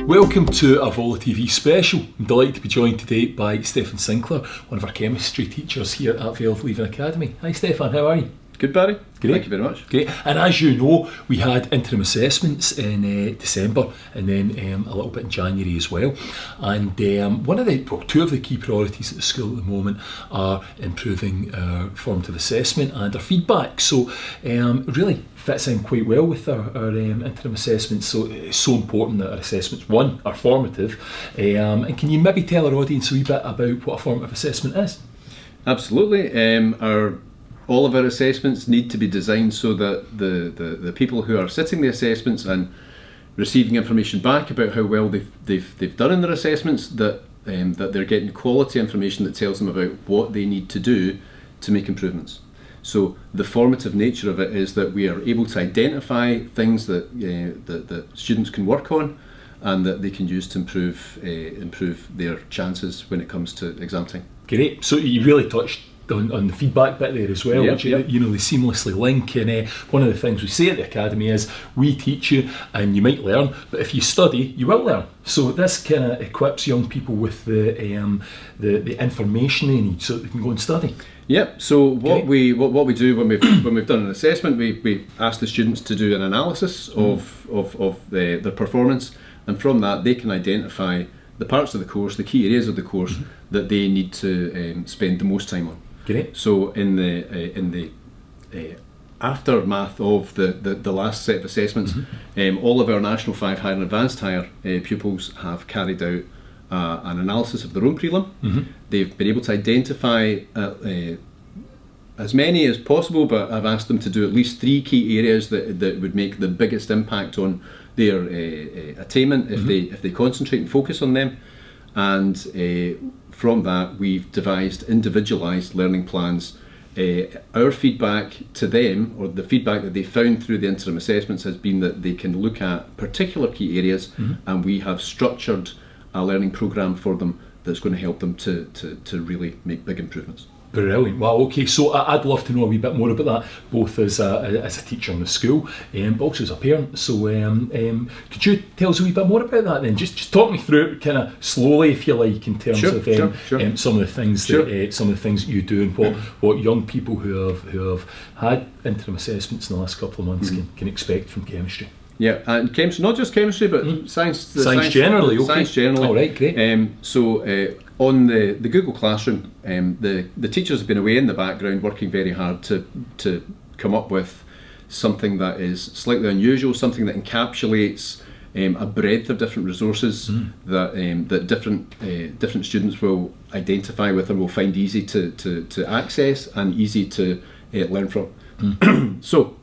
Welcome to a Vola TV special. I'm delighted to be joined today by Stefan Sinclair, one of our chemistry teachers here at Vola Tv Academy. Hi Stefan, how are you? Good, Barry. Great. Thank you very much. Great. And as you know, we had interim assessments in December and then a little bit in January as well. And two of the key priorities at the school at the moment are improving our formative assessment and our feedback. So really fits in quite well with our interim assessments. So it's so important that our assessments, one, are formative. And can you maybe tell our audience a wee bit about what a formative assessment is? Absolutely. All of our assessments need to be designed so that the people who are sitting the assessments and receiving information back about how well they've done in their assessments, that they're getting quality information that tells them about what they need to do to make improvements. So the formative nature of it is that we are able to identify things that students can work on and that they can use to improve their chances when it comes to exam time. Great. So you really touched on the feedback bit there as well, yep, which yep. they seamlessly link. And one of the things we say at the Academy is we teach you and you might learn, but if you study you will learn. So this kind of equips young people with the information they need so that they can go and study. Yep. So what we do when we've done an assessment, we ask the students to do an analysis of their performance, and from that they can identify the parts of the course, the key areas of the course that they need to spend the most time on. Great. So in the aftermath of the last set of assessments, all of our National 5 Higher and Advanced Higher pupils have carried out an analysis of their own prelim. They've been able to identify as many as possible, but I've asked them to do at least 3 key areas that would make the biggest impact on their attainment if they concentrate and focus on them. And from that, we've devised individualised learning plans. Our feedback to them, or the feedback that they found through the interim assessments, has been that they can look at particular key areas, and we have structured a learning programme for them that's going to help them to really make big improvements. Brilliant. Wow, okay, so I'd love to know a wee bit more about that, both as a teacher in the school, but also as a parent. So could you tell us a wee bit more about that then? Just talk me through it kind of slowly, if you like, in terms of some of the things that you do, and what young people who have had interim assessments in the last couple of months can expect from chemistry. Yeah, and chemistry, not just chemistry, but science generally. Okay. Science generally. All right, great. On the Google Classroom, the teachers have been away in the background working very hard to come up with something that is slightly unusual, something that encapsulates a breadth of different resources that different students will identify with and will find easy to access and easy to learn from. So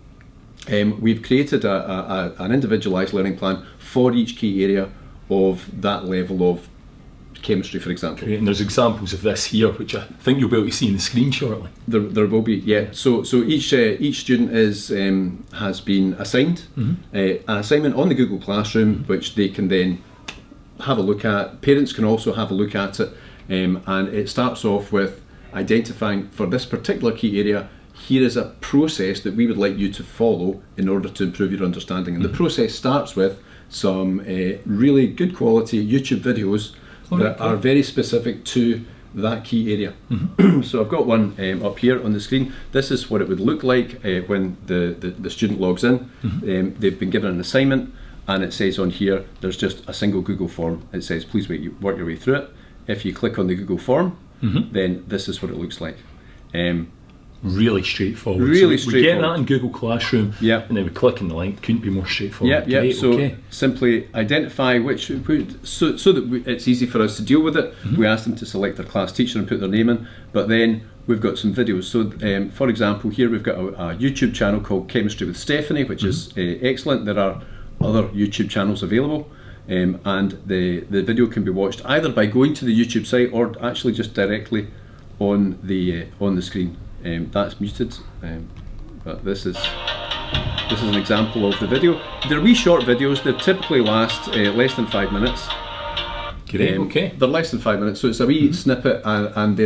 we've created an individualised learning plan for each key area of that level of chemistry, for example. Great. And there's examples of this here, which I think you'll be able to see in the screen shortly. There will be, yeah. So each student has been assigned an assignment on the Google Classroom, which they can then have a look at. Parents can also have a look at it, and it starts off with identifying, for this particular key area, here is a process that we would like you to follow in order to improve your understanding. And the process starts with some really good quality YouTube videos that are very specific to that key area. So I've got one up here on the screen. This is what it would look like when the student logs in. They've been given an assignment, and it says on here, there's just a single Google form. It says, please work your way through it. If you click on the Google form, then this is what it looks like. Really straightforward. Really so we get straightforward. that in Google Classroom, and then we click on the link. Couldn't be more straightforward. Yeah. So simply identify so that it's easy for us to deal with it. We ask them to select their class teacher and put their name in, but then we've got some videos. So for example, here we've got a YouTube channel called Chemistry with Stephanie, which is excellent. There are other YouTube channels available, and the video can be watched either by going to the YouTube site or actually just directly on the screen. That's muted, but this is an example of the video. They're wee short videos. They typically last less than 5 minutes. Great. Okay. They're less than 5 minutes, so it's a wee snippet, and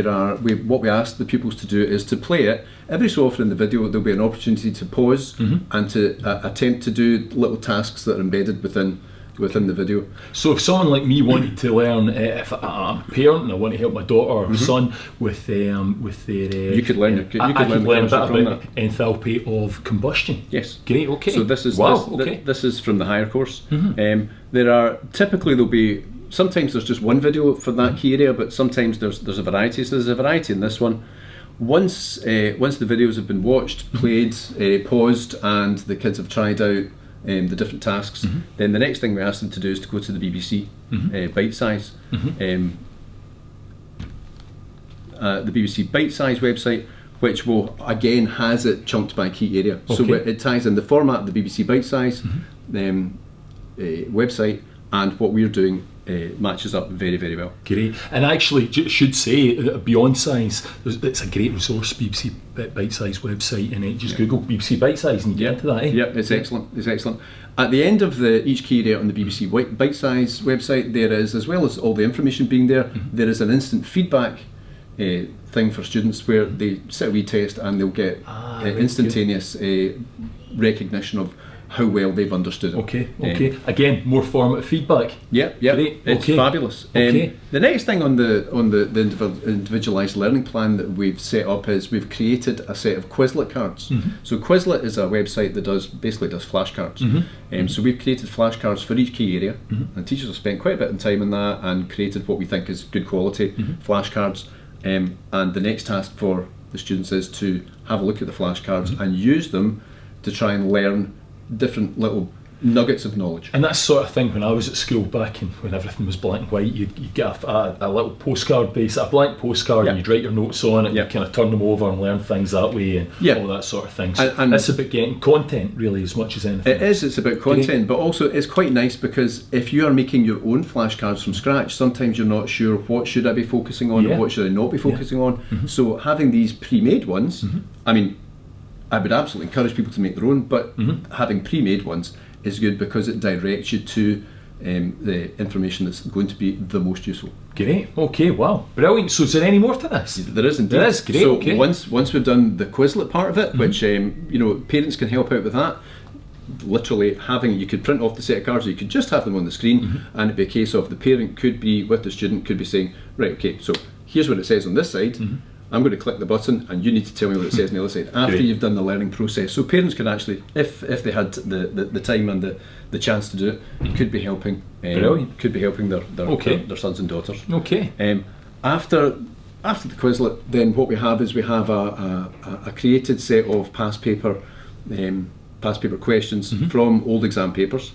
what we ask the pupils to do is to play it. Every so often in the video there'll be an opportunity to pause and to attempt to do little tasks that are embedded within within the video. So if someone like me wanted to learn, if I'm a parent and I want to help my daughter or son with their, You could learn. I could learn a bit from about enthalpy of combustion. Yes. Great. Okay. So this is okay. this is from the higher course. There are typically there'll be sometimes there's just one video for that key area, but sometimes there's a variety. So there's a variety in this one. Once the videos have been watched, played, paused, and the kids have tried out the different tasks, then the next thing we ask them to do is to go to the BBC Bite Size, the BBC Bite Size website, which will again has it chunked by key area. Okay. So it ties in the format of the BBC Bite Size website, and what we're doing matches up very, very well. Great. And actually, should say, beyond size, it's a great resource, BBC Bite Size website, and just Google BBC Bite Size and you get into that. Yep, it's excellent. It's excellent. At the end of each key area on the BBC Bite Size website, there is, as well as all the information being there, there is an instant feedback thing for students where they sit a wee test and they'll get instantaneous recognition of how well they've understood it. Okay. Again, more formative feedback. Yeah. Great. It's fabulous. The next thing on the individualised learning plan that we've set up is we've created a set of Quizlet cards. So Quizlet is a website that basically does flashcards. So we've created flashcards for each key area, and teachers have spent quite a bit of time on that and created what we think is good quality flashcards. And the next task for the students is to have a look at the flashcards and use them to try and learn different little nuggets of knowledge. And that sort of thing, when I was at school back in when everything was black and white, you'd get a little postcard base, a blank postcard, and you'd write your notes on it, and you'd kind of turn them over and learn things that way, and all that sort of thing. So and it's about getting content really as much as anything. It is, it's about content, but also it's quite nice because if you are making your own flashcards from scratch, sometimes you're not sure what should I be focusing on and what should I not be focusing on. So having these pre-made ones, I mean, I would absolutely encourage people to make their own, but having pre-made ones is good because it directs you to the information that's going to be the most useful. Great. Okay. Wow. Brilliant. So is there any more to this? There is indeed. There is. Great. So okay. once we've done the Quizlet part of it, which parents can help out with that. Literally you could print off the set of cards, or you could just have them on the screen, and it'd be a case of the parent could be with the student, could be saying, right, okay, so here's what it says on this side. I'm going to click the button and you need to tell me what it says on the other side after you've done the learning process. So parents could actually, if they had the time and the chance to do it, could be helping could be helping their sons and daughters. Okay. After the Quizlet, then what we have is we have a created set of past paper questions from old exam papers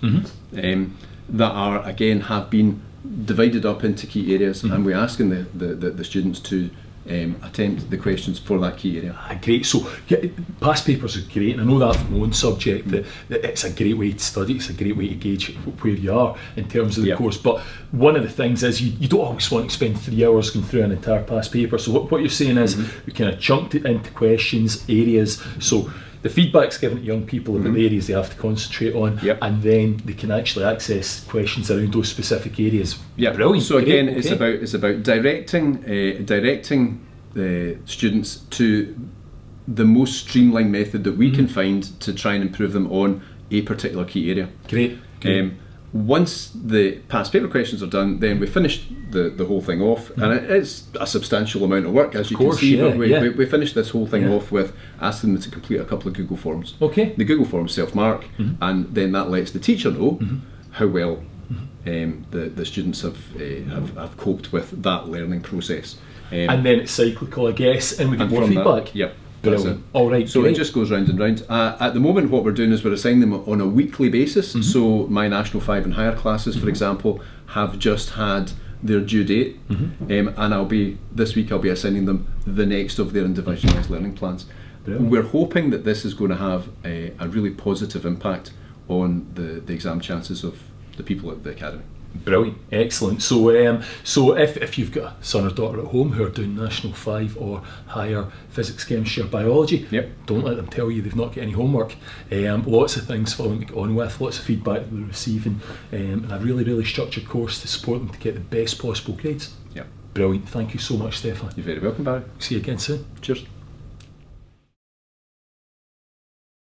that are again have been divided up into key areas, and we're asking the students to attempt the questions for that key area. Great. So past papers are great, and I know that from my own subject that it's a great way to study, it's a great way to gauge where you are in terms of the course. But one of the things is you don't always want to spend 3 hours going through an entire past paper. So what you're saying is we kind of chunked it into questions, areas. So the feedback's given to young people about the areas they have to concentrate on, and then they can actually access questions around those specific areas. Brilliant. So again, it's about directing the students to the most streamlined method that we can find to try and improve them on a particular key area. Great. Once the past paper questions are done, then we finished the whole thing off, and it's a substantial amount of work, as you can see. But we finished this whole thing off with asking them to complete a couple of Google Forms. Okay. The Google Forms self-mark, and then that lets the teacher know how well the students have coped with that learning process. And then it's cyclical, I guess, and we get more feedback. Brilliant. All right. So it just goes round and round. At the moment, what we're doing is we're assigning them on a weekly basis. So my National 5 and higher classes, for example, have just had their due date, and this week I'll be assigning them the next of their individualised learning plans. Brilliant. We're hoping that this is going to have a really positive impact on the exam chances of the people at the academy. Brilliant, excellent. So, if you've got a son or daughter at home who are doing National 5 or higher physics, chemistry or biology, don't let them tell you they've not got any homework. Lots of things for them to get on with, lots of feedback that they're receiving, and a really, really structured course to support them to get the best possible grades. Brilliant, thank you so much, Stefan. You're very welcome, Barry. See you again soon. Cheers.